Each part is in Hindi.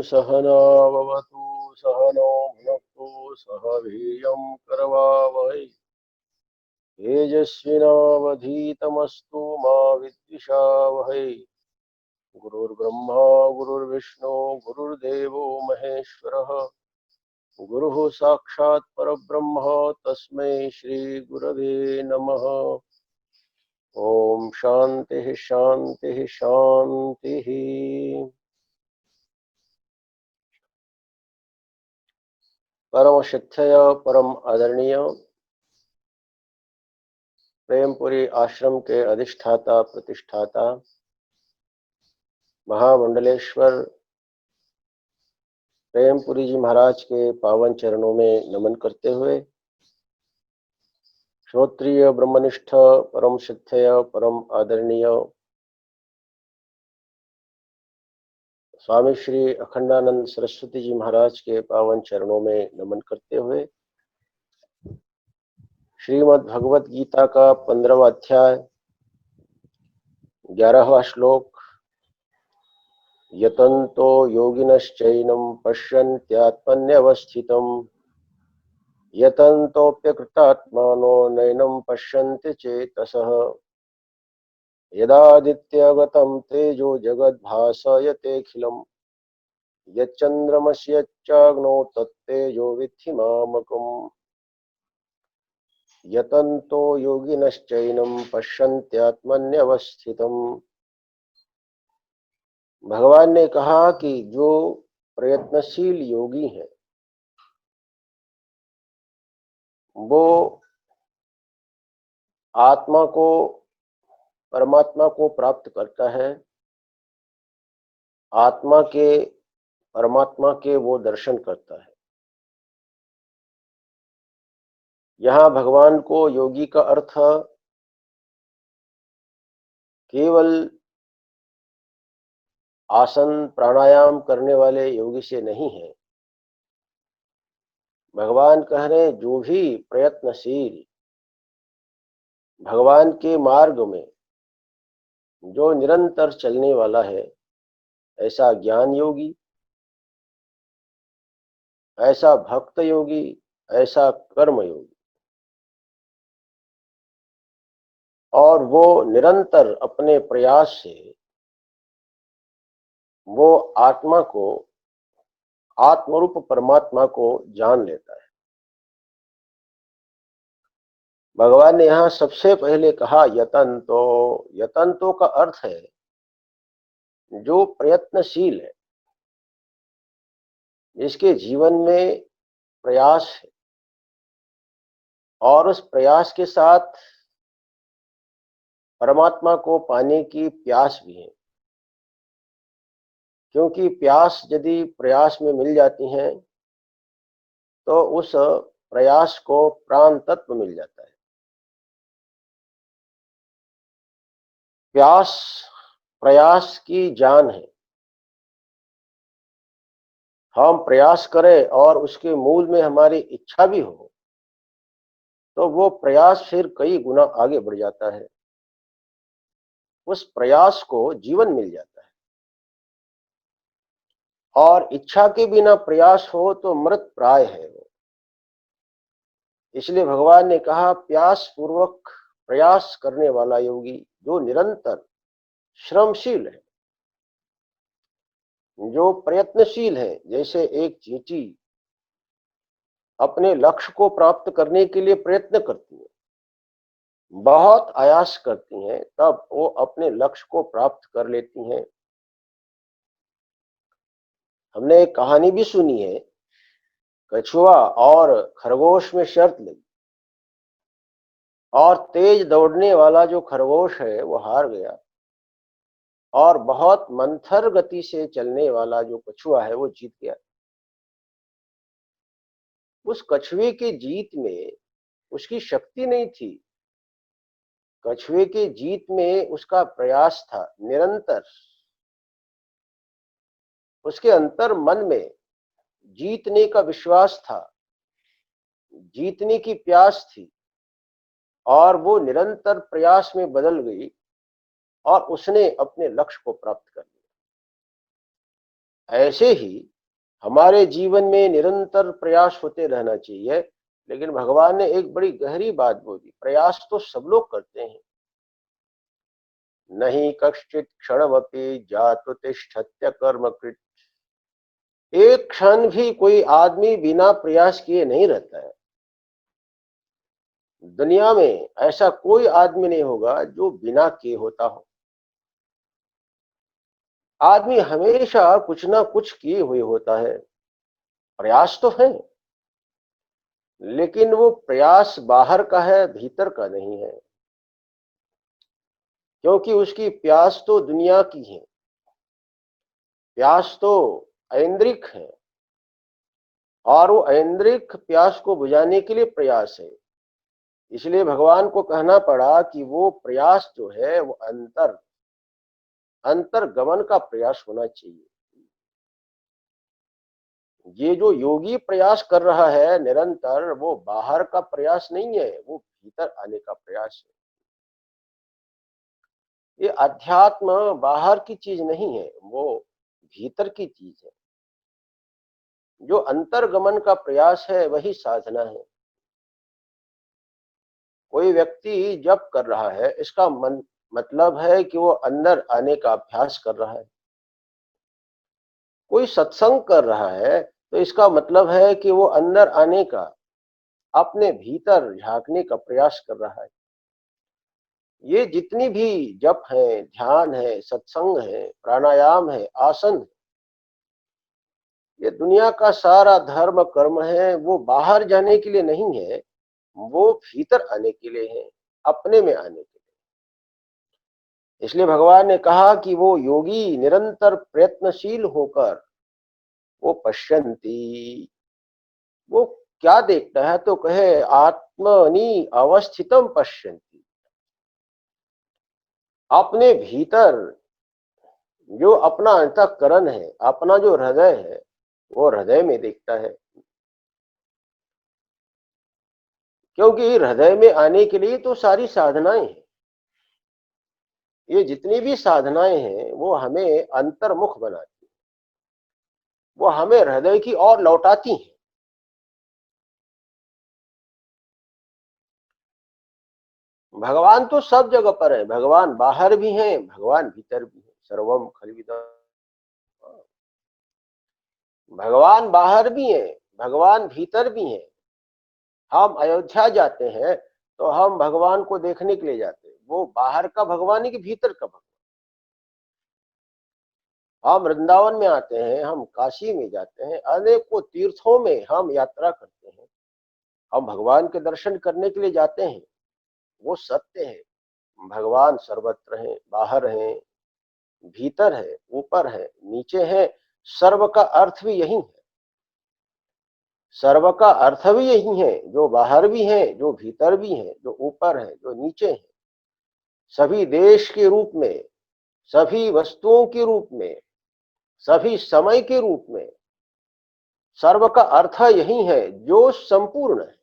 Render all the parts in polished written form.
सहना भवतु सहनो भुनक्तु सह वीर्यं करवावहै तेजस्विनावधीतमस्तु मा विद्विषावहै। गुरुर्ब्रह्मा गुरुर्विष्णु गुरुर्देवो महेश्वरः गुरुः साक्षात् परब्रह्म तस्मै श्री गुरवे नमः। ओम शांति शांति शांति। परम शिक्षय परम आदरणीय प्रेमपुरी आश्रम के अधिष्ठाता प्रतिष्ठाता महामंडलेश्वर प्रेमपुरी जी महाराज के पावन चरणों में नमन करते हुए श्रोत्रिय ब्रह्मनिष्ठ परम शिक्षय परम आदरणीय स्वामी श्री अखंडानंद सरस्वती जी महाराज के पावन चरणों में नमन करते हुए श्रीमद् भगवत गीता का 15वां अध्याय 11वां श्लोक यतन्तो योगिनश्चैनं पश्यन्त्यात्मन्यवस्थितं यतन्तोऽप्यकृतात्मानो नैनं पश्यन्ति चेतसः यदादित्यगतं तेजो जगद्भासयतेऽखिलं यच्चन्द्रमसि यच्चाग्नौ तत्तेजो विद्धि मामकम् यतन्तो योगिनश्चैनं पश्यन्त्यात्मन्यवस्थितम्। भगवान ने कहा कि जो प्रयत्नशील योगी हैं वो आत्मा को परमात्मा को प्राप्त करता है, आत्मा के परमात्मा के वो दर्शन करता है। यहाँ भगवान को योगी का अर्थ केवल आसन प्राणायाम करने वाले योगी से नहीं है। भगवान कह रहे जो भी प्रयत्नशील भगवान के मार्ग में जो निरंतर चलने वाला है, ऐसा ज्ञान योगी, ऐसा भक्त योगी, ऐसा कर्म योगी, और वो निरंतर अपने प्रयास से वो आत्मा को आत्मरूप परमात्मा को जान लेता है। भगवान ने यहाँ सबसे पहले कहा यतन्तो। यतन्तो का अर्थ है जो प्रयत्नशील है, जिसके जीवन में प्रयास है और उस प्रयास के साथ परमात्मा को पाने की प्यास भी है। क्योंकि प्यास यदि प्रयास में मिल जाती है तो उस प्रयास को प्राण तत्व मिल जाता है। प्यास प्रयास की जान है। हम प्रयास करें और उसके मूल में हमारी इच्छा भी हो तो वो प्रयास फिर कई गुना आगे बढ़ जाता है, उस प्रयास को जीवन मिल जाता है। और इच्छा के बिना प्रयास हो तो मृत प्राय है वो। इसलिए भगवान ने कहा प्यास पूर्वक प्रयास करने वाला योगी जो निरंतर श्रमशील है, जो प्रयत्नशील है। जैसे एक चींटी अपने लक्ष्य को प्राप्त करने के लिए प्रयत्न करती है, बहुत आयास करती हैं, तब वो अपने लक्ष्य को प्राप्त कर लेती हैं। हमने एक कहानी भी सुनी है, कछुआ और खरगोश में शर्त लगी और तेज दौड़ने वाला जो खरगोश है वो हार गया और बहुत मंथर गति से चलने वाला जो कछुआ है वो जीत गया। उस कछुए की जीत में उसकी शक्ति नहीं थी, कछुए की जीत में उसका प्रयास था निरंतर। उसके अंतर मन में जीतने का विश्वास था, जीतने की प्यास थी और वो निरंतर प्रयास में बदल गई और उसने अपने लक्ष्य को प्राप्त कर लिया। ऐसे ही हमारे जीवन में निरंतर प्रयास होते रहना चाहिए। लेकिन भगवान ने एक बड़ी गहरी बात बोली, प्रयास तो सब लोग करते हैं। नहीं कश्चित क्षणमपि जातु तिष्ठत्य कर्मकृत्। एक क्षण भी कोई आदमी बिना प्रयास किए नहीं रहता है। दुनिया में ऐसा कोई आदमी नहीं होगा जो बिना किए होता हो। आदमी हमेशा कुछ ना कुछ किए हुए होता है। प्रयास तो है, लेकिन वो प्रयास बाहर का है, भीतर का नहीं है। क्योंकि उसकी प्यास तो दुनिया की है, प्यास तो ऐन्द्रिक है, और वो ऐन्द्रिक प्यास को बुझाने के लिए प्रयास है। इसलिए भगवान को कहना पड़ा कि वो प्रयास जो है वो अंतर्गमन का प्रयास होना चाहिए। ये जो योगी प्रयास कर रहा है निरंतर, वो बाहर का प्रयास नहीं है, वो भीतर आने का प्रयास है। ये अध्यात्म बाहर की चीज नहीं है, वो भीतर की चीज है। जो अंतर्गमन का प्रयास है वही साधना है। कोई व्यक्ति जप कर रहा है, इसका मतलब है कि वो अंदर आने का अभ्यास कर रहा है। कोई सत्संग कर रहा है तो इसका मतलब है कि वो अंदर आने का, अपने भीतर झांकने का प्रयास कर रहा है। ये जितनी भी जप है, ध्यान है, सत्संग है, प्राणायाम है, आसन है, ये दुनिया का सारा धर्म कर्म है, वो बाहर जाने के लिए नहीं है, वो भीतर आने के लिए है, अपने में आने के लिए। इसलिए भगवान ने कहा कि वो योगी निरंतर प्रयत्नशील होकर वो पश्यन्ति, वो क्या देखता है, तो कहे आत्मनि अवस्थितम पश्यन्ति। अपने भीतर जो अपना अंतःकरण है, अपना जो हृदय है, वो हृदय में देखता है। क्योंकि हृदय में आने के लिए तो सारी साधनाएं हैं। ये जितनी भी साधनाएं हैं वो हमें अंतर्मुख बनाती हैं, वो हमें हृदय की ओर लौटाती हैं। भगवान तो सब जगह पर है, भगवान बाहर भी हैं, भगवान भीतर भी है। सर्वम खलविदम। भगवान बाहर भी हैं, भगवान भीतर भी हैं। हम अयोध्या जाते हैं तो हम भगवान को देखने के लिए जाते हैं, वो बाहर का भगवान है कि भीतर का भगवान। हम वृंदावन में आते हैं, हम काशी में जाते हैं, अनेकों तीर्थों में हम यात्रा करते हैं, हम भगवान के दर्शन करने के लिए जाते हैं। वो सत्य है, भगवान सर्वत्र है, बाहर है, भीतर है, ऊपर है, नीचे है। सर्व का अर्थ भी यही है, सर्व का अर्थ भी यही है, जो बाहर भी है, जो भीतर भी है, जो ऊपर है, जो नीचे है। सभी देश के रूप में, सभी वस्तुओं के रूप में, सभी समय के रूप में, सर्व का अर्थ यही है जो संपूर्ण है।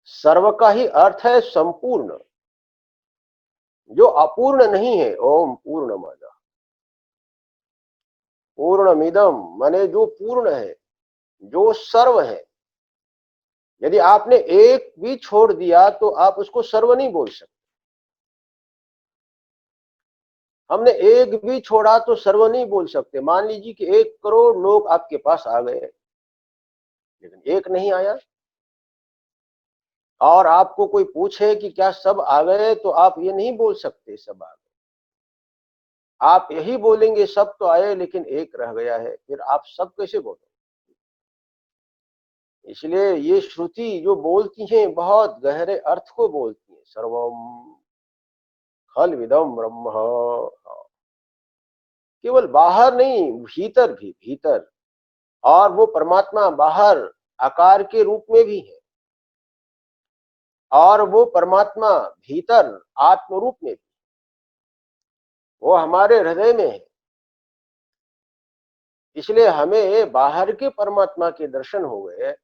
सर्व का ही अर्थ है संपूर्ण, जो अपूर्ण नहीं है। ओम पूर्णमद पूर्णमिदम, माने जो पूर्ण है, जो सर्व है। यदि आपने एक भी छोड़ दिया तो आप उसको सर्व नहीं बोल सकते। हमने एक भी छोड़ा तो सर्व नहीं बोल सकते। मान लीजिए कि 1 करोड़ लोग आपके पास आ गए, लेकिन एक नहीं आया, और आपको कोई पूछे कि क्या सब आ गए, तो आप ये नहीं बोल सकते सब आ गए। आप यही बोलेंगे सब तो आए लेकिन एक रह गया है, फिर आप सब कैसे बोलोगे? इसलिए ये श्रुति जो बोलती हैं बहुत गहरे अर्थ को बोलती हैं। सर्वम खल विदम ब्रह्म, केवल बाहर नहीं, भीतर भी, भीतर। और वो परमात्मा बाहर आकार के रूप में भी है, और वो परमात्मा भीतर आत्म रूप में भी, वो हमारे हृदय में है। इसलिए हमें बाहर के परमात्मा के दर्शन हो गए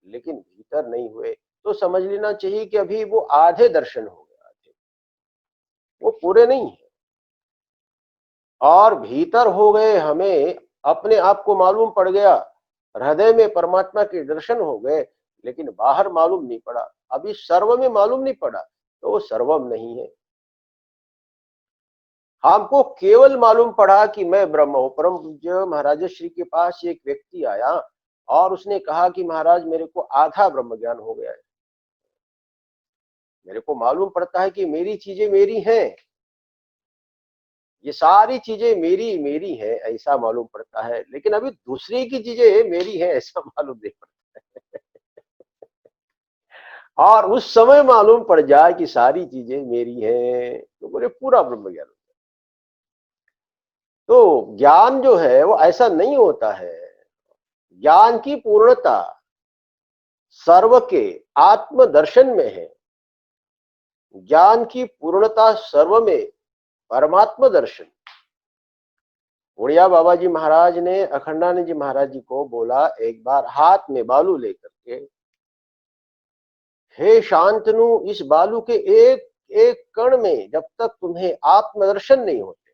लेकिन भीतर नहीं हुए, तो समझ लेना चाहिए कि अभी वो आधे दर्शन हो गए, आधे, वो पूरे नहीं है। और भीतर हो गए हमें अपने आप को मालूम पड़ गया, हृदय में परमात्मा के दर्शन हो गए, लेकिन बाहर मालूम नहीं पड़ा, अभी सर्व में मालूम नहीं पड़ा, तो वो सर्वम नहीं है। हमको केवल मालूम पड़ा कि मैं ब्रह्म हूं। परम पूज्य महाराज श्री के पास एक व्यक्ति आया और उसने कहा कि महाराज मेरे को आधा ब्रह्म ज्ञान हो गया है, मेरे को मालूम पड़ता है कि मेरी चीजें मेरी हैं, ये सारी चीजें मेरी मेरी है ऐसा मालूम पड़ता है, लेकिन अभी दूसरे की चीजें मेरी है ऐसा मालूम नहीं पड़ता है। और उस समय मालूम पड़ जाए कि सारी चीजें मेरी हैं, तो बोले पूरा ब्रह्म ज्ञान। तो ज्ञान जो है वो ऐसा नहीं होता है, ज्ञान की पूर्णता सर्व के आत्मदर्शन में है, ज्ञान की पूर्णता सर्व में परमात्मा दर्शन। उड़िया बाबा जी महाराज ने अखंडानंद जी महाराज जी को बोला एक बार हाथ में बालू लेकर के, हे शांतनु, इस बालू के एक एक कण में जब तक तुम्हें आत्मदर्शन नहीं होते,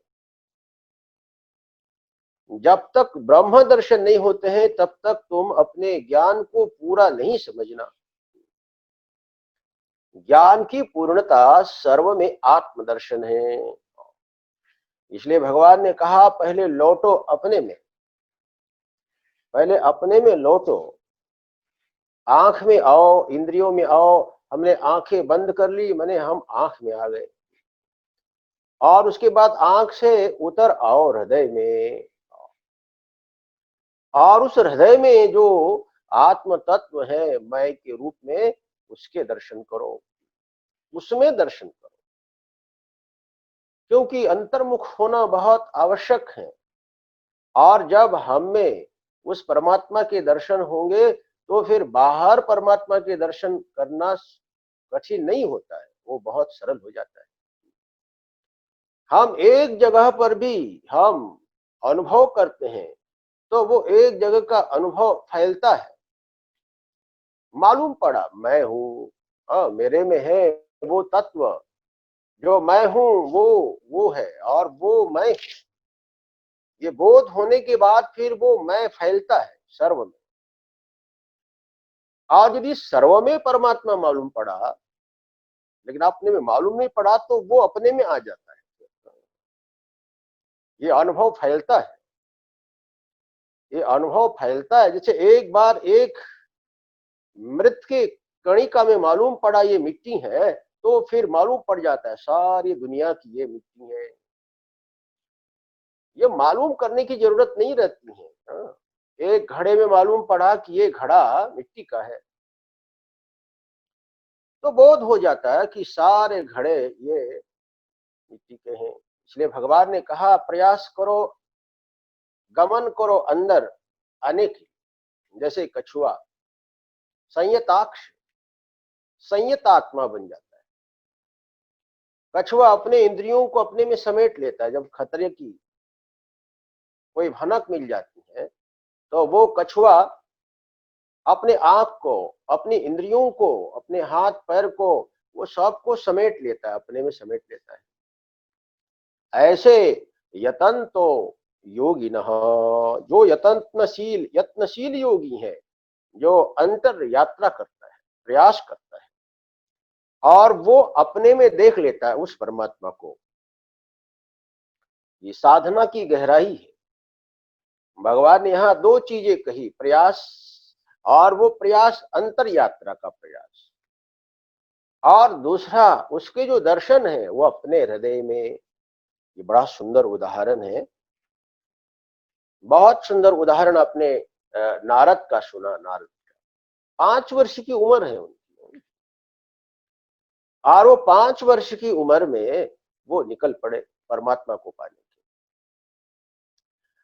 जब तक ब्रह्म दर्शन नहीं होते हैं, तब तक तुम अपने ज्ञान को पूरा नहीं समझना। ज्ञान की पूर्णता सर्व में आत्मदर्शन है। इसलिए भगवान ने कहा पहले लौटो अपने में, पहले अपने में लौटो, आंख में आओ, इंद्रियों में आओ। हमने आंखें बंद कर ली, माने हम आंख में आ गए, और उसके बाद आंख से उतर आओ हृदय में, और उस हृदय में जो आत्म तत्व है मैं के रूप में, उसके दर्शन करो, उसमें दर्शन करो, क्योंकि अंतर्मुख होना बहुत आवश्यक है। और जब हम में उस परमात्मा के दर्शन होंगे, तो फिर बाहर परमात्मा के दर्शन करना कठिन नहीं होता है, वो बहुत सरल हो जाता है। हम एक जगह पर भी हम अनुभव करते हैं, तो वो एक जगह का अनुभव फैलता है। मालूम पड़ा मैं हूं, मेरे में है वो तत्व, जो मैं हूं वो है, और वो मैं, ये बोध होने के बाद फिर वो मैं फैलता है सर्व में। और यदि सर्व में परमात्मा मालूम पड़ा, लेकिन अपने में मालूम नहीं पड़ा, तो वो अपने में आ जाता है, ये अनुभव फैलता है, ये अनुभव फैलता है। जैसे एक बार एक मृत के कणिका में मालूम पड़ा ये मिट्टी है, तो फिर मालूम पड़ जाता है सारी दुनिया की ये मिट्टी है। ये मालूम करने की जरूरत नहीं रहती है। एक घड़े में मालूम पड़ा कि ये घड़ा मिट्टी का है, तो बोध हो जाता है कि सारे घड़े ये मिट्टी के हैं। इसलिए भगवान ने कहा प्रयास करो, गमन करो अंदर आने की, जैसे कछुआ संयताक्ष संयतात्मा बन जाता है। कछुआ अपने इंद्रियों को अपने में समेट लेता है। जब खतरे की कोई भनक मिल जाती है, तो वो कछुआ अपने आंख को, अपनी इंद्रियों को, अपने हाथ पैर को, वो सबको समेट लेता है, अपने में समेट लेता है। ऐसे यतन तो योगी न, जो यत्नशील योगी है, जो अंतर यात्रा करता है, प्रयास करता है, और वो अपने में देख लेता है उस परमात्मा को, ये साधना की गहराई है। भगवान ने यहाँ दो चीजें कही, प्रयास, और वो प्रयास अंतर यात्रा का प्रयास, और दूसरा उसके जो दर्शन है वो अपने हृदय में। ये बड़ा सुंदर उदाहरण है, बहुत सुंदर उदाहरण अपने नारद का सुना। नारद का 5 वर्ष की उम्र है उनकी, और वो 5 वर्ष की उम्र में वो निकल पड़े परमात्मा को पाने के।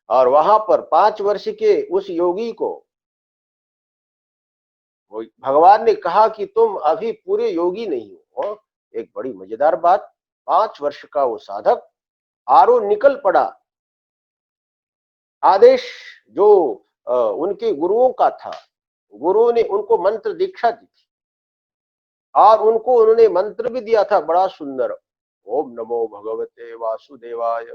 और वहां पर 5 वर्ष के उस योगी को भगवान ने कहा कि तुम अभी पूरे योगी नहीं हो। एक बड़ी मजेदार बात, 5 वर्ष का वो साधक, और वो निकल पड़ा। आदेश जो उनके गुरुओं का था, गुरु ने उनको मंत्र दीक्षा दी थी, और उनको उन्होंने मंत्र भी दिया था बड़ा सुंदर, ओम नमो भगवते वासुदेवाय,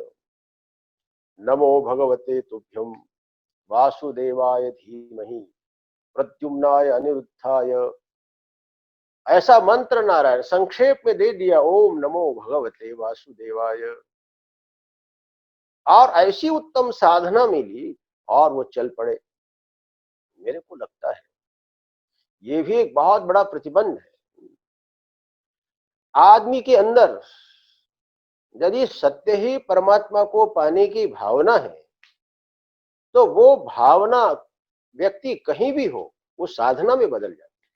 नमो भगवते तुभ्यम, वासुदेवाय धीमहि प्रद्युम्नाय अनिरुद्धाय, ऐसा मंत्र नारायण संक्षेप में दे दिया, ओम नमो भगवते वासुदेवाय। और ऐसी उत्तम साधना मिली और वो चल पड़े। मेरे को लगता है ये भी एक बहुत बड़ा प्रतिबंध है। आदमी के अंदर यदि सत्य ही परमात्मा को पाने की भावना है, तो वो भावना व्यक्ति कहीं भी हो वो साधना में बदल जाती है।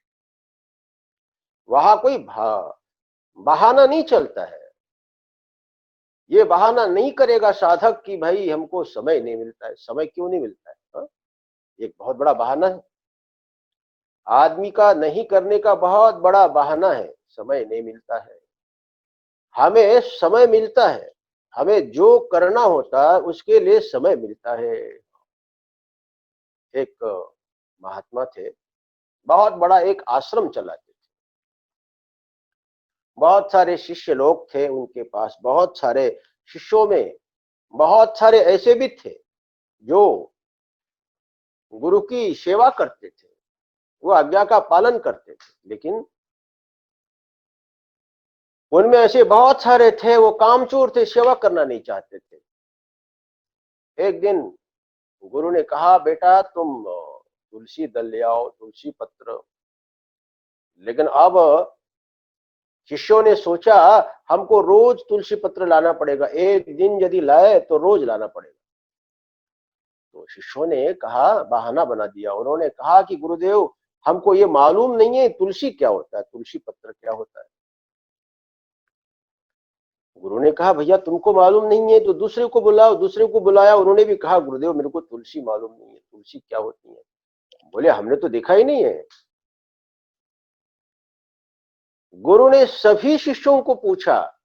वहां कोई बहाना नहीं चलता है। ये बहाना नहीं करेगा साधक कि भाई हमको समय नहीं मिलता है। समय क्यों नहीं मिलता है? हा? एक बहुत बड़ा बहाना है। आदमी का नहीं करने का बहुत बड़ा बहाना है, समय नहीं मिलता है। हमें समय मिलता है, हमें जो करना होता है उसके लिए समय मिलता है। एक महात्मा थे, बहुत बड़ा एक आश्रम चलाते थे। बहुत सारे शिष्य लोग थे उनके पास। बहुत सारे शिष्यों में बहुत सारे ऐसे भी थे जो गुरु की सेवा करते थे, वो आज्ञा का पालन करते थे। लेकिन उनमें ऐसे बहुत सारे थे वो कामचोर थे, सेवा करना नहीं चाहते थे। एक दिन गुरु ने कहा, बेटा तुम तुलसी दल ले आओ, तुलसी पत्र। लेकिन अब शिष्यों ने सोचा हमको रोज तुलसी पत्र लाना पड़ेगा, एक दिन यदि लाए तो रोज लाना पड़ेगा। तो शिष्यों ने कहा, बहाना बना दिया। उन्होंने कहा कि गुरुदेव हमको ये मालूम नहीं है तुलसी क्या होता है, तुलसी पत्र क्या होता है। गुरु ने कहा, भैया तुमको मालूम नहीं है तो दूसरे को बुलाओ। दूसरे को बुलाया, उन्होंने भी कहा, गुरुदेव मेरे को तुलसी मालूम नहीं है, तुलसी क्या होती है। बोले, हमने तो देखा ही नहीं है। गुरु ने सभी शिष्यों को पूछा,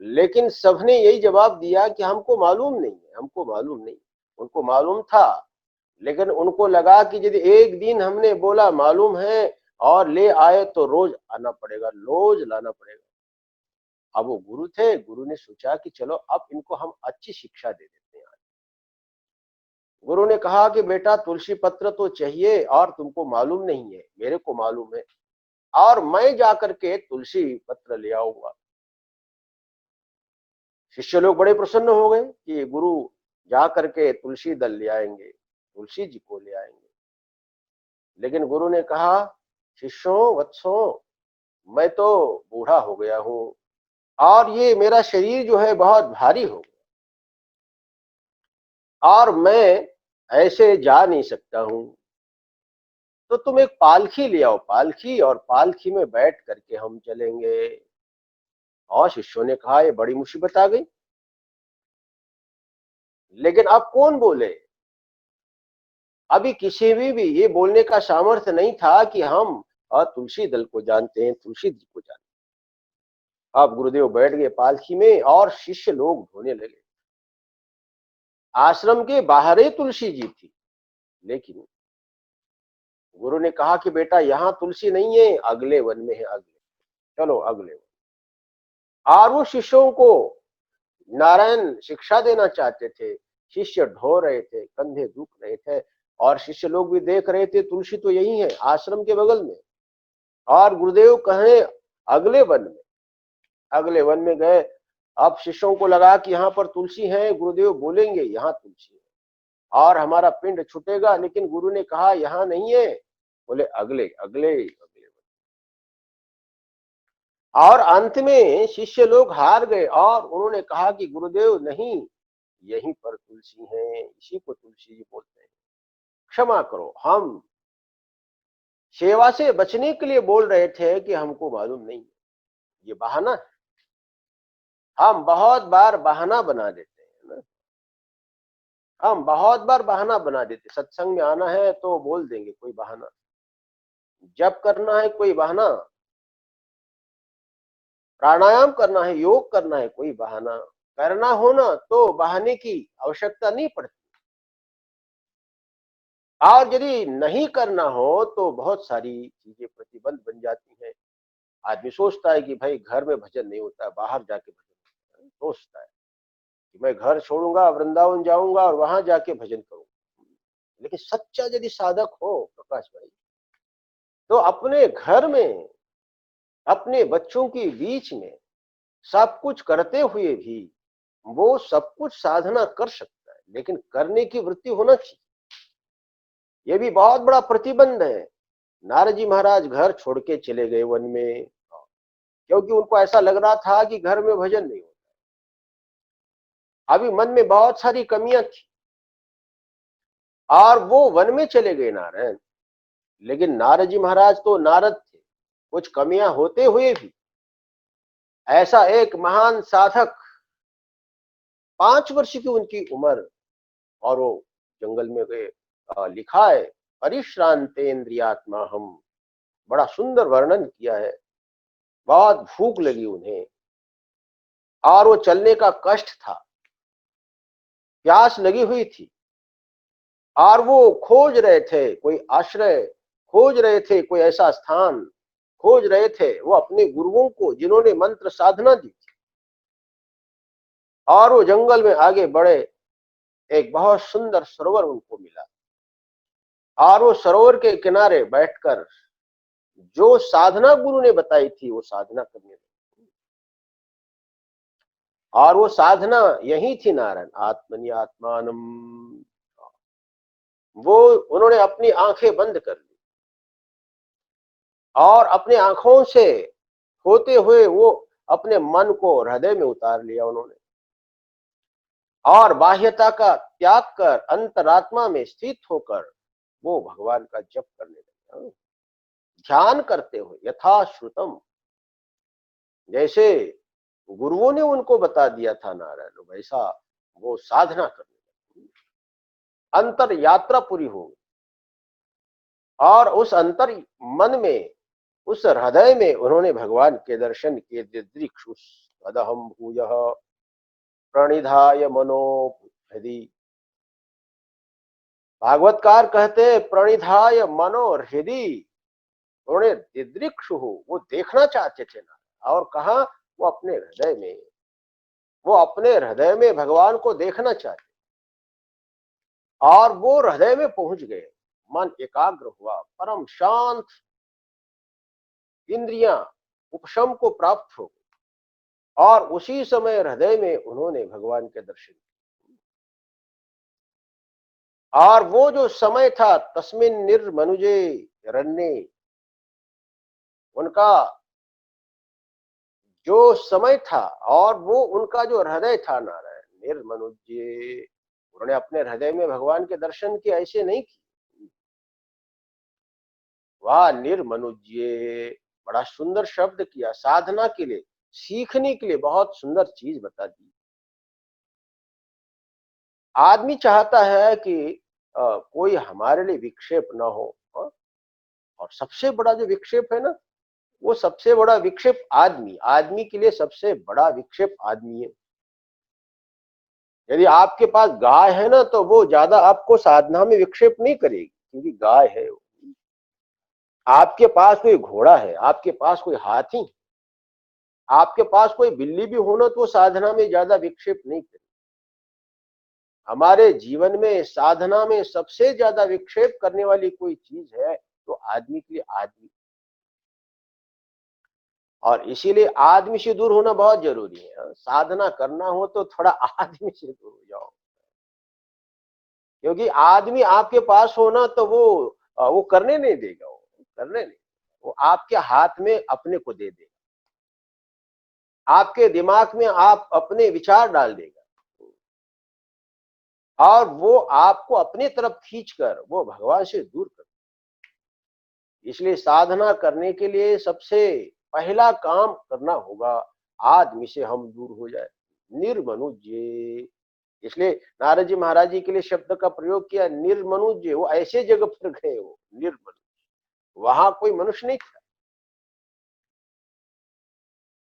लेकिन सबने यही जवाब दिया कि हमको मालूम नहीं है, हमको मालूम नहीं। उनको मालूम था, लेकिन उनको लगा कि यदि एक दिन हमने बोला मालूम है और ले आए तो रोज आना पड़ेगा, रोज लाना पड़ेगा। अब वो गुरु थे, गुरु ने सोचा कि चलो अब इनको हम अच्छी शिक्षा दे देते हैं। गुरु ने कहा कि बेटा तुलसी पत्र तो चाहिए और तुमको मालूम नहीं है, मेरे को मालूम है, और मैं जाकर के तुलसी पत्र ले आऊंगा। शिष्य लोग बड़े प्रसन्न हो गए कि गुरु जा करके तुलसी दल ले आएंगे, तुलसी जी को ले आएंगे। लेकिन गुरु ने कहा, शिष्यों वत्सों, मैं तो बूढ़ा हो गया हूं और ये मेरा शरीर जो है बहुत भारी हो गया और मैं ऐसे जा नहीं सकता हूं। तो तुम एक पालकी ले आओ, पालकी, और पालकी में बैठ करके हम चलेंगे। और शिष्यों ने कहा, ये बड़ी मुसीबत आ गई। लेकिन अब कौन बोले? अभी किसी भी ये बोलने का सामर्थ्य नहीं था कि हम तुलसी दल को जानते हैं, तुलसी जी को जानते हैं। अब गुरुदेव बैठ गए पालकी में और शिष्य लोग ढोने लगे। आश्रम के बाहर ही तुलसी जी थी, लेकिन गुरु ने कहा कि बेटा यहाँ तुलसी नहीं है, अगले वन में है, अगले, चलो अगले वन। और वो शिष्यों को नारायण शिक्षा देना चाहते थे। शिष्य ढो रहे थे, कंधे दुख रहे थे, और शिष्य लोग भी देख रहे थे तुलसी तो यही है आश्रम के बगल में। और गुरुदेव कहे अगले वन में, अगले वन में गए। अब शिष्यों को लगा कि यहाँ पर तुलसी है, गुरुदेव बोलेंगे यहाँ तुलसी है और हमारा पिंड छूटेगा। लेकिन गुरु ने कहा यहाँ नहीं है, बोले अगले अगले अगले। और अंत में शिष्य लोग हार गए और उन्होंने कहा कि गुरुदेव नहीं, यहीं पर तुलसी है, इसी को तुलसी जी बोलते हैं, क्षमा करो, हम सेवा से बचने के लिए बोल रहे थे कि हमको मालूम नहीं। ये बहाना है, हम बहुत बार बहाना बना देते हैं ना। हम बहुत बार बहाना बना देते, सत्संग में आना है तो बोल देंगे कोई बहाना, जब करना है कोई बहाना, प्राणायाम करना है, योग करना है, कोई बहाना, करना हो ना तो बहाने की आवश्यकता नहीं पड़ती। और यदि नहीं करना हो तो बहुत सारी चीजें प्रतिबंध बन जाती हैं। आदमी सोचता है कि भाई घर में भजन नहीं होता है, बाहर जाके भजन होता है। सोचता है कि मैं घर छोड़ूंगा, वृंदावन जाऊंगा और वहां जाके भजन करूंगा। लेकिन सच्चा यदि साधक हो प्रकाश भाई, तो अपने घर में, अपने बच्चों के बीच में सब कुछ करते हुए भी वो सब कुछ साधना कर सकता है, लेकिन करने की वृत्ति होना चाहिए। ये भी बहुत बड़ा प्रतिबंध है। नारद जी महाराज घर छोड़ के चले गए वन में, क्योंकि उनको ऐसा लग रहा था कि घर में भजन नहीं होता। अभी मन में बहुत सारी कमियां थी और वो वन में चले गए नारायण। लेकिन नारद जी महाराज तो नारद थे, कुछ कमियां होते हुए भी ऐसा एक महान साधक, 5 वर्ष की उनकी उम्र, और वो जंगल में गए। लिखा है परिश्रांतेन्द्रियात्मा हम, बड़ा सुंदर वर्णन किया है। बहुत भूख लगी उन्हें और वो चलने का कष्ट था, प्यास लगी हुई थी और वो खोज रहे थे कोई आश्रय, खोज रहे थे कोई ऐसा स्थान, खोज रहे थे वो अपने गुरुओं को जिन्होंने मंत्र साधना दी थी। और वो जंगल में आगे बढ़े, एक बहुत सुंदर सरोवर उनको मिला और वो सरोवर के किनारे बैठकर जो साधना गुरु ने बताई थी वो साधना करने लगे। और वो साधना यही थी नारायण, आत्मनि आत्मानम। वो उन्होंने अपनी आंखें बंद कर ली और अपने आंखों से होते हुए वो अपने मन को हृदय में उतार लिया उन्होंने, और बाह्यता का त्याग कर अंतरात्मा में स्थित होकर वो भगवान का जप करने लगे, ध्यान करते हुए यथाश्रुतम, जैसे गुरुओं ने उनको बता दिया था नारायण, वैसा वो साधना करने लगे। अंतर यात्रा पूरी हो गई और उस अंतर मन में, उस हृदय में उन्होंने भगवान के दर्शन किए। दिदृक्षुष अदहम भूयः प्रणिधाय मनो हृदि। भागवतकार कहते प्रणिधाय मनो हृदि, उन्होंने दिदृक्षु हो, वो देखना चाहते थे ना, और कहा वो अपने हृदय में, वो अपने हृदय में भगवान को देखना चाहते और वो हृदय में पहुंच गए। मन एकाग्र हुआ, परम शांत, इंद्रियां उपशम को प्राप्त हो गई और उसी समय हृदय में उन्होंने भगवान के दर्शन किए। और वो जो समय था तस्मिन निर्मनुजे रण्ये, उनका जो समय था और वो उनका जो हृदय था नारायण निर्मनुज्य, उन्होंने अपने हृदय में भगवान के दर्शन किए, ऐसे नहीं किए। वाह निर्मनुज्य, बड़ा सुंदर शब्द किया, साधना के लिए, सीखने के लिए बहुत सुंदर चीज बता दी। आदमी चाहता है कि कोई हमारे लिए विक्षेप ना हो, और सबसे बड़ा जो विक्षेप है ना, वो सबसे बड़ा विक्षेप आदमी, आदमी के लिए सबसे बड़ा विक्षेप आदमी है। यदि आपके पास गाय है ना, तो वो ज्यादा आपको साधना में विक्षेप नहीं करेगी, क्योंकि गाय है। आपके पास कोई घोड़ा है, आपके पास कोई हाथी, आपके पास कोई बिल्ली भी हो ना, तो साधना में ज्यादा विक्षेप नहीं करेगी। हमारे जीवन में साधना में सबसे ज्यादा विक्षेप करने वाली कोई चीज है तो आदमी के लिए आदमी, और इसीलिए आदमी से दूर होना बहुत जरूरी है। साधना करना हो तो थोड़ा आदमी से दूर हो जाओ, क्योंकि आदमी आपके पास होना तो वो करने नहीं देगा, वो करने नहीं, वो आपके हाथ में अपने को दे देगा, आपके दिमाग में आप अपने विचार डाल देगा और वो आपको अपनी तरफ खींचकर वो भगवान से दूर कर। इसलिए साधना करने के लिए सबसे पहला काम करना होगा, आदमी से हम दूर हो जाए, निर्मनुज्य। इसलिए नारद जी महाराज जी के लिए शब्द का प्रयोग किया निर्मनुज्य, वो ऐसे जगह पर गए, वो निर्मनुज्य, वहां कोई मनुष्य नहीं था।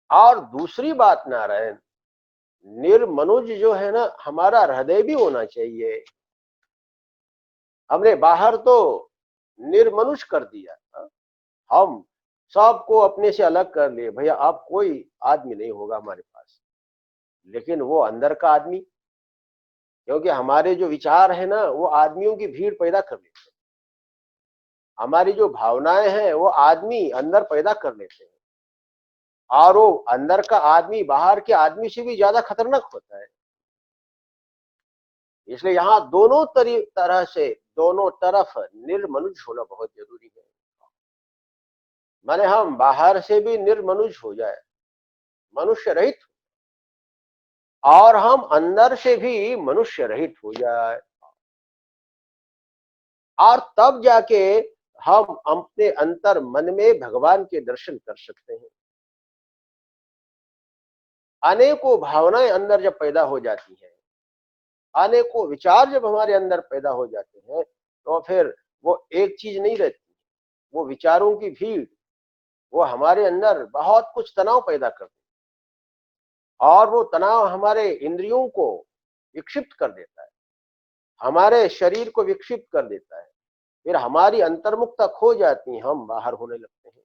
और दूसरी बात नारायण, निर्मनुज जो है ना, हमारा हृदय भी होना चाहिए। हमने बाहर तो निर्मनुष कर दिया, हम सबको अपने से अलग कर लिए, भैया अब कोई आदमी नहीं होगा हमारे पास, लेकिन वो अंदर का आदमी, क्योंकि हमारे जो विचार है ना वो आदमियों की भीड़ पैदा कर लेते हैं। हमारी जो भावनाएं हैं वो आदमी अंदर पैदा कर लेते हैं, और वो अंदर का आदमी बाहर के आदमी से भी ज्यादा खतरनाक होता है। इसलिए यहाँ दोनों तरह से दोनों तरफ निर्मनुष्य होना बहुत जरूरी है। माने हम बाहर से भी निर्मनुष्य हो जाए, मनुष्य रहित, और हम अंदर से भी मनुष्य रहित हो जाए, और तब जाके हम अपने अंतर मन में भगवान के दर्शन कर सकते हैं। अनेकों भावनाएं अंदर जब पैदा हो जाती हैं, अनेकों विचार जब हमारे अंदर पैदा हो जाते हैं, तो फिर वो एक चीज नहीं रहती, वो विचारों की भीड़ वो हमारे अंदर बहुत कुछ तनाव पैदा करती है, और वो तनाव हमारे इंद्रियों को विक्षिप्त कर देता है, हमारे शरीर को विक्षिप्त कर देता है। फिर हमारी अंतर्मुखता खो जाती है, हम बाहर होने लगते हैं,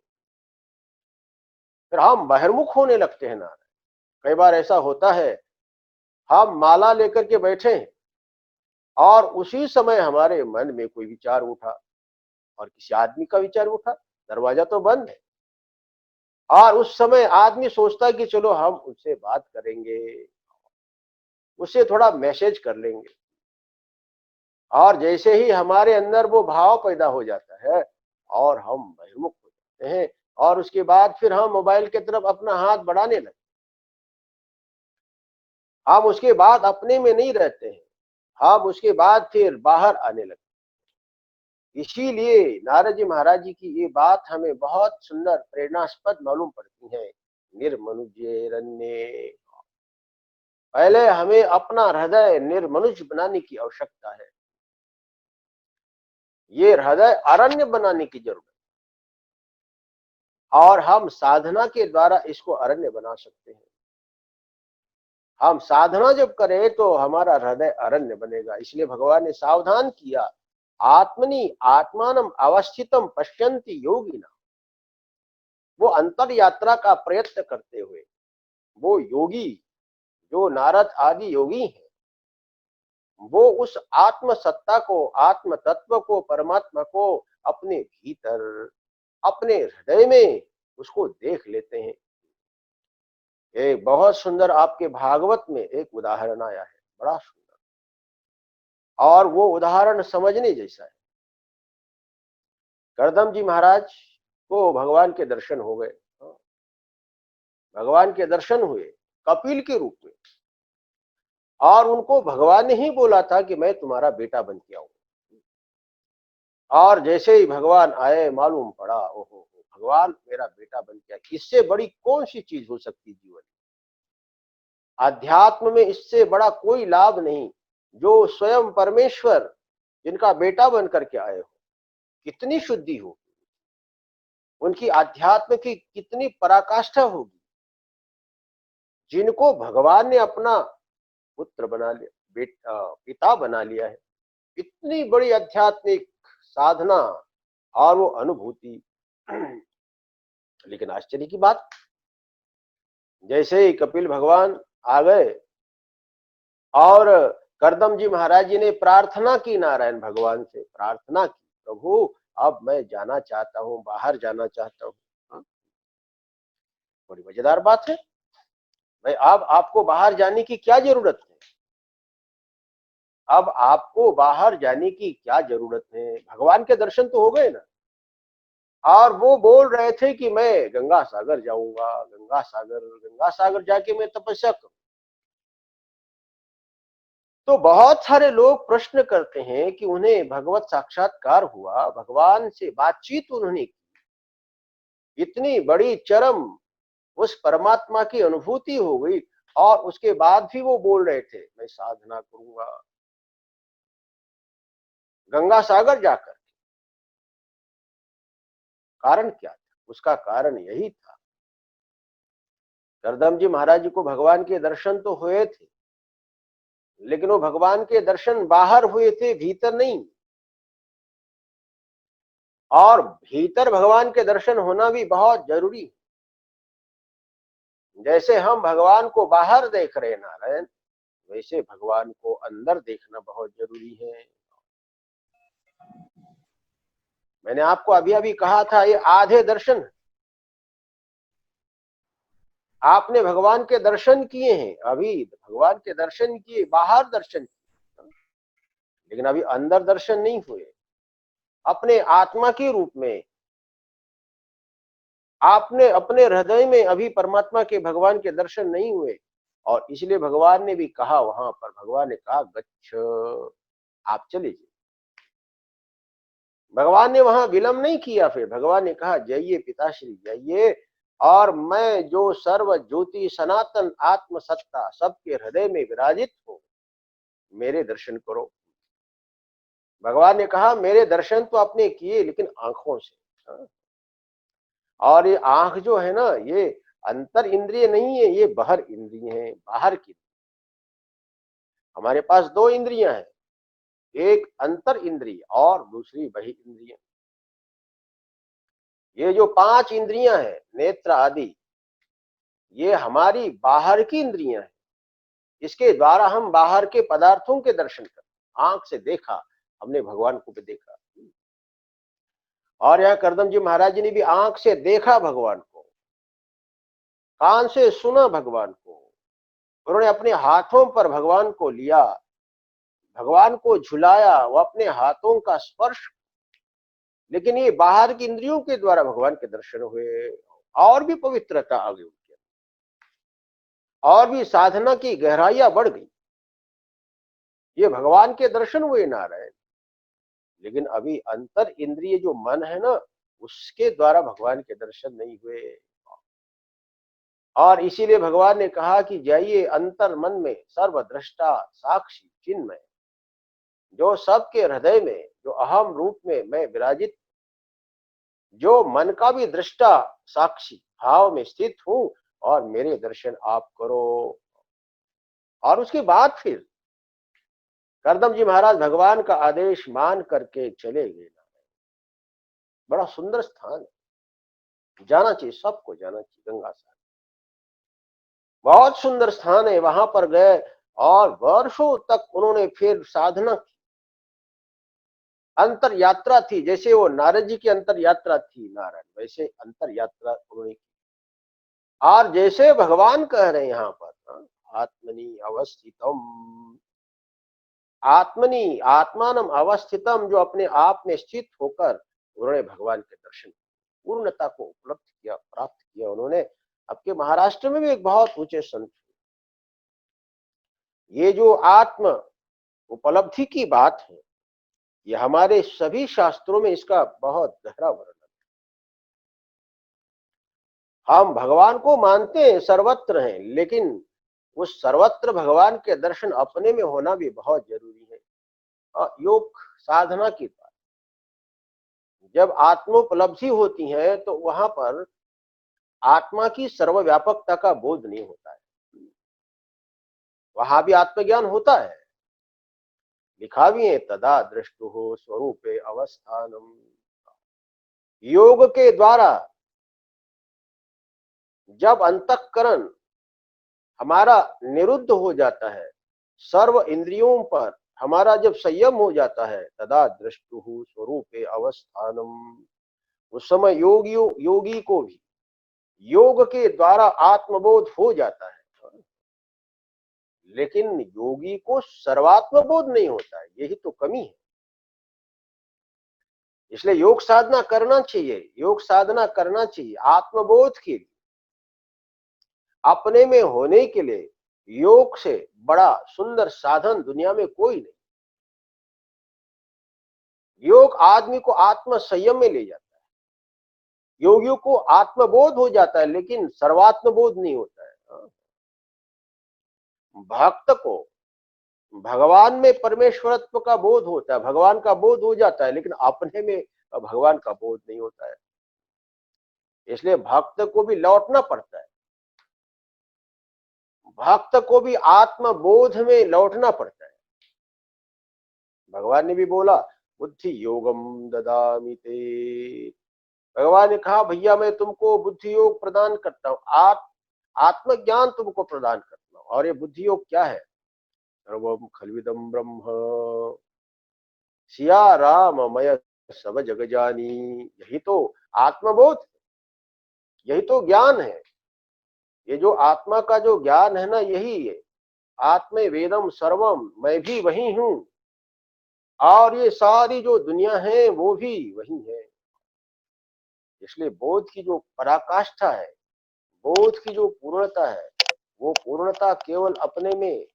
फिर हम बहिर्मुख होने लगते हैं। ना कई बार ऐसा होता है, हम माला लेकर के बैठे हैं और उसी समय हमारे मन में कोई विचार उठा, और किसी आदमी का विचार उठा, दरवाजा तो बंद है, और उस समय आदमी सोचता है कि चलो हम उससे बात करेंगे, उससे थोड़ा मैसेज कर लेंगे, और जैसे ही हमारे अंदर वो भाव पैदा हो जाता है और हम बहिर्मुख हो जाते हैं, और उसके बाद फिर हम मोबाइल की तरफ अपना हाथ बढ़ाने लगते, हम उसके बाद अपने में नहीं रहते हैं, हम उसके बाद फिर बाहर आने लगते। इसीलिए नारद जी महाराज जी की ये बात हमें बहुत सुंदर प्रेरणास्पद मालूम पड़ती है। निर्मनुष्य, पहले हमें अपना हृदय निर्मनुष्य बनाने की आवश्यकता है। ये हृदय अरण्य बनाने की जरूरत है, और हम साधना के द्वारा इसको अरण्य बना सकते हैं। हम साधना जब करें तो हमारा हृदय अरण्य बनेगा। इसलिए भगवान ने सावधान किया, आत्मनि आत्मानम अवस्थितम पश्यन्ति योगिना। वो अंतर यात्रा का प्रयत्न करते हुए वो योगी, जो नारद आदि योगी हैं, वो उस आत्म सत्ता को, आत्म तत्व को, परमात्मा को अपने भीतर, अपने हृदय में उसको देख लेते हैं। एक बहुत सुंदर आपके भागवत में एक उदाहरण आया है, बड़ा सुंदर, और वो उदाहरण समझने जैसा है। करदम जी महाराज को भगवान के दर्शन हो गए, भगवान के दर्शन हुए कपिल के रूप में, और उनको भगवान ने ही बोला था कि मैं तुम्हारा बेटा बन के आऊंगा। और जैसे ही भगवान आए, मालूम पड़ा, ओहो भगवान मेरा बेटा बन के आए। इससे बड़ी कौन सी चीज हो सकती जीवन, अध्यात्म में इससे बड़ा कोई लाभ नहीं। जो स्वयं परमेश्वर जिनका बेटा बन करके आए हो, कितनी शुद्धि होगी, उनकी अध्यात्म की कितनी पराकाष्ठा होगी। जिनको भगवान ने अपना पुत्र बना लिया, पिता बना लिया है, इतनी बड़ी आध्यात्मिक साधना और वो अनुभूति। लेकिन आश्चर्य की बात, जैसे ही कपिल भगवान आ गए और करदम जी महाराज जी ने प्रार्थना की, नारायण भगवान से प्रार्थना की, प्रभु अब मैं जाना चाहता हूं, बाहर जाना चाहता हूं। बड़ी मजेदार बात है भाई, अब आपको बाहर जाने की क्या जरूरत है? अब आपको बाहर जाने की क्या जरूरत है? भगवान के दर्शन तो हो गए ना, और वो बोल रहे थे कि मैं गंगा सागर जाऊंगा, गंगा सागर जाके मैं तपस्या करूं। तो बहुत सारे लोग प्रश्न करते हैं कि उन्हें भगवत साक्षात्कार हुआ, भगवान से बातचीत उन्होंने की, इतनी बड़ी चरम उस परमात्मा की अनुभूति हो गई, और उसके बाद भी वो बोल रहे थे मैं साधना करूंगा गंगा सागर जाकर। कारण क्या था? उसका कारण यही था, करदम जी महाराज जी को भगवान के दर्शन तो हुए थे, लेकिन वो भगवान के दर्शन बाहर हुए थे, भीतर नहीं। और भीतर भगवान के दर्शन होना भी बहुत जरूरी है। जैसे हम भगवान को बाहर देख रहे हैं नारायण, वैसे भगवान को अंदर देखना बहुत जरूरी है। मैंने आपको अभी अभी कहा था, ये आधे दर्शन। आपने भगवान के दर्शन किए हैं, अभी भगवान के दर्शन किए, बाहर दर्शन किए, लेकिन अभी अंदर दर्शन नहीं हुए। अपने आत्मा के रूप में आपने अपने हृदय में अभी परमात्मा के, भगवान के दर्शन नहीं हुए। और इसलिए भगवान ने भी कहा, वहां पर भगवान ने कहा गच्छ, आप चले जाइए। भगवान ने वहां विलंब नहीं किया, फिर भगवान ने कहा जाइए पिताश्री जाइए, और मैं जो सर्व ज्योति सनातन आत्म सत्ता सबके हृदय में विराजित हूं, मेरे दर्शन करो। भगवान ने कहा मेरे दर्शन तो आपने किए, लेकिन आंखों से। हाँ? और ये आंख जो है ना, ये अंतर इंद्रिय नहीं है, ये बाहर इंद्रिय है, बाहर की। हमारे पास दो इंद्रियां हैं, एक अंतर इंद्रिय और दूसरी बहि इंद्रिय। ये जो पांच इंद्रियां हैं, नेत्र आदि, ये हमारी बाहर की इंद्रियां हैं। इसके द्वारा हम बाहर के पदार्थों के दर्शन करते। आंख से देखा, हमने भगवान को भी देखा। और यहाँ करदम जी महाराज जी ने भी आंख से देखा भगवान को, कान से सुना भगवान को, उन्होंने अपने हाथों पर भगवान को लिया, भगवान को झुलाया, वो अपने हाथों का स्पर्श। लेकिन ये बाहर की इंद्रियों के द्वारा भगवान के दर्शन हुए, और भी पवित्रता आ गई उनके, और भी साधना की गहराइयां बढ़ गई। ये भगवान के दर्शन हुए नारायण। लेकिन अभी अंतर इंद्रिय जो मन है ना, उसके द्वारा भगवान के दर्शन नहीं हुए। और इसीलिए भगवान ने कहा कि जाइए अंतर मन में सर्वद्रष्टा साक्षी चिन्मय, जो सबके हृदय में, जो अहम रूप में मैं विराजित, जो मन का भी दृष्टा साक्षी भाव में स्थित हूं, और मेरे दर्शन आप करो। और उसके बाद फिर करदम जी महाराज भगवान का आदेश मान करके चले गए। बड़ा सुंदर स्थान है, जाना चाहिए, सबको जाना चाहिए। गंगा सागर बहुत सुंदर स्थान है, वहां पर गए और वर्षों तक उन्होंने फिर साधना की। अंतर यात्रा थी, जैसे वो नारद जी की अंतर यात्रा थी नारायण, वैसे अंतर यात्रा उन्होंने की। और जैसे भगवान कह रहे हैं यहाँ पर, आत्मनि अवस्थितम, आत्मनि आत्मानम अवस्थितम, जो अपने आप में स्थित होकर उन्होंने भगवान के दर्शन, पूर्णता को उपलब्ध किया, प्राप्त किया उन्होंने। आपके महाराष्ट्र में भी एक बहुत ऊंचे संत, ये जो आत्म उपलब्धि की बात है, ये हमारे सभी शास्त्रों में इसका बहुत गहरा वर्णन। हम भगवान को मानते हैं, सर्वत्र हैं, लेकिन उस सर्वत्र भगवान के दर्शन अपने में होना भी बहुत जरूरी है। और योग साधना की बात, जब आत्मोपलब्धि होती है तो वहां पर आत्मा की सर्वव्यापकता का बोध नहीं होता है, वहां भी आत्मज्ञान होता है। लिखा भी है, तदा दृष्टु स्वरूपे अवस्थानम। योग के द्वारा जब अंतःकरण हमारा निरुद्ध हो जाता है, सर्व इंद्रियों पर हमारा जब संयम हो जाता है, तदा दृष्टु स्वरूपे अवस्थानम, उस समय योगी को भी योग के द्वारा आत्मबोध हो जाता है। लेकिन योगी को सर्वात्मबोध नहीं होता है, यही तो कमी है। इसलिए योग साधना करना चाहिए, योग साधना करना चाहिए आत्मबोध के लिए, अपने में होने के लिए। योग से बड़ा सुंदर साधन दुनिया में कोई नहीं। योग आदमी को आत्म संयम में ले जाता है, योगियों को आत्मबोध हो जाता है, लेकिन सर्वात्मबोध नहीं होता है। भक्त को भगवान में परमेश्वरत्व का बोध होता है, भगवान का बोध हो जाता है, लेकिन अपने में भगवान का बोध नहीं होता है। इसलिए भक्त को भी लौटना पड़ता है, भक्त को भी आत्मबोध में लौटना पड़ता है। भगवान ने भी बोला, बुद्धि योगम ददामि ते। भगवान ने कहा, भैया मैं तुमको बुद्धि योग प्रदान करता हूं, आत्मज्ञान तुमको प्रदान करता हूं। और ये बुद्धि योग क्या है? सर्वम खलविदम ब्रह्म। सिया राममय सब जग जानी। यही तो आत्मबोध, यही तो ज्ञान है। ये जो आत्मा का जो ज्ञान है ना, यही है। आत्मे वेदम सर्वम, मैं भी वही हूं, और ये सारी जो दुनिया है वो भी वही है। इसलिए बोध की जो पराकाष्ठा है, बोध की जो पूर्णता है, वो पूर्णता केवल अपने में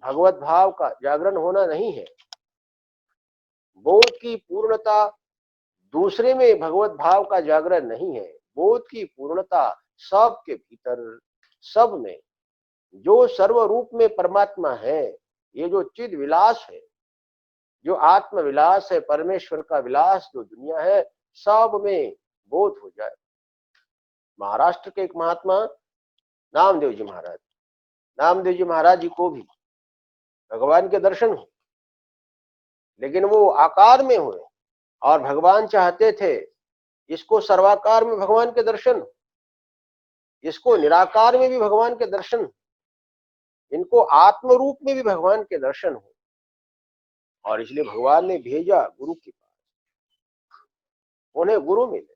भगवत भाव का जागरण होना नहीं है। बोध की पूर्णता दूसरे में भगवत भाव का जागरण नहीं है। बोध की पूर्णता सबके भीतर, सब में जो सर्व रूप में परमात्मा है। ये जो चिद विलास है, जो आत्म विलास है, परमेश्वर का विलास जो दुनिया है, सब में बोध हो जाए। महाराष्ट्र के एक महात्मा नामदेव जी महाराज, नामदेव जी महाराज जी को भी भगवान के दर्शन हुए, लेकिन वो आकार में हुए, और भगवान चाहते थे इसको सर्वाकार में भगवान के दर्शन, इसको निराकार में भी भगवान के दर्शन, इनको आत्म रूप में भी भगवान के दर्शन हो। और इसलिए भगवान ने भेजा गुरु के पास। उन्हें गुरु मिले,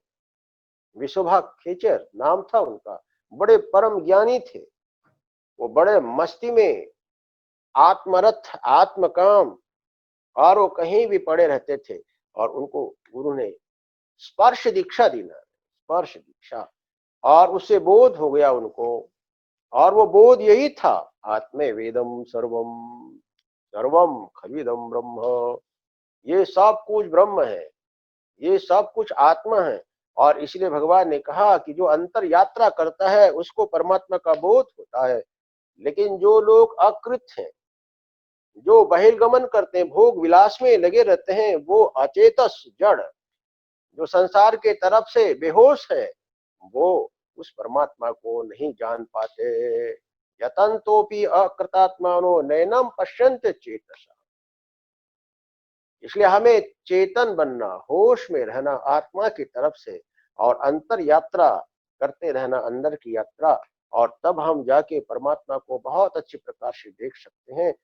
विशोभा खेचर नाम था उनका, बड़े परम ज्ञानी थे। वो बड़े मस्ती में, आत्मरथ, आत्मकाम, और वो कहीं भी पड़े रहते थे। और उनको गुरु ने स्पर्श दीक्षा दी ना, स्पर्श दीक्षा, और उससे बोध हो गया उनको। और वो बोध यही था, आत्मे वेदम सर्वम, सर्वम खलविदम ब्रह्म। ये सब कुछ ब्रह्म है, ये सब कुछ आत्मा है। और इसलिए भगवान ने कहा कि जो अंतर यात्रा करता है उसको परमात्मा का बोध होता है। लेकिन जो लोग अकृत हैं, जो बहिर्गमन करते हैं, भोग विलास में लगे रहते हैं, वो अचेतस जड़, जो संसार के तरफ से बेहोश है, वो उस परमात्मा को नहीं जान पाते। यतन्तोपि अकृतात्मानो नैनम पश्यन्त चेतसा। इसलिए हमें चेतन बनना, होश में रहना आत्मा की तरफ से, और अंतर यात्रा करते रहना, अंदर की यात्रा। और तब हम जाके परमात्मा को बहुत अच्छी प्रकार से देख सकते हैं।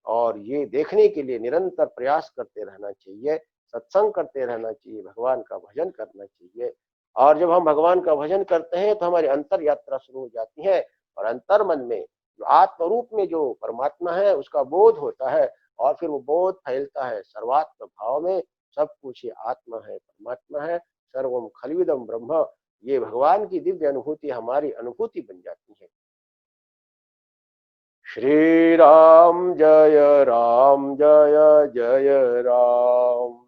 और ये देखने के लिए निरंतर प्रयास करते रहना चाहिए, सत्संग करते रहना चाहिए, भगवान का भजन करना चाहिए। और जब हम भगवान का भजन करते हैं तो हमारी अंतर यात्रा शुरू हो जाती है, और अंतर मन में जो आत्म रूप में जो परमात्मा है उसका बोध होता है। और फिर वो बोध फैलता है सर्वात्म भाव में, सब कुछ ये आत्मा है, परमात्मा है, सर्वम खलविदम ब्रह्म। ये भगवान की दिव्य अनुभूति हमारी अनुभूति बन जाती है। श्री राम जय राम, जय जय राम।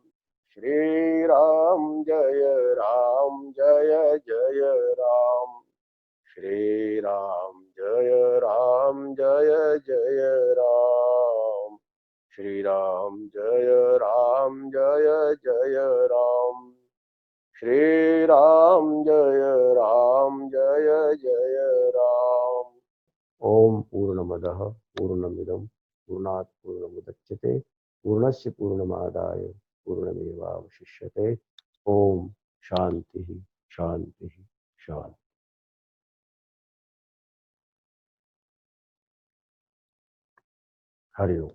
श्री राम जय राम, जय जय राम। श्री राम जय राम, जय जय राम। श्री राम जय राम, जय जय राम। श्री राम जय राम, जय जय राम। ओम पूर्णमदः पूर्णमिदं पूर्णात् पूर्णमुदच्यते पूर्णस्य पूर्णमादाय पूर्णमेवावशिष्यते। ओम शांति शांति शांति। हरि ओम।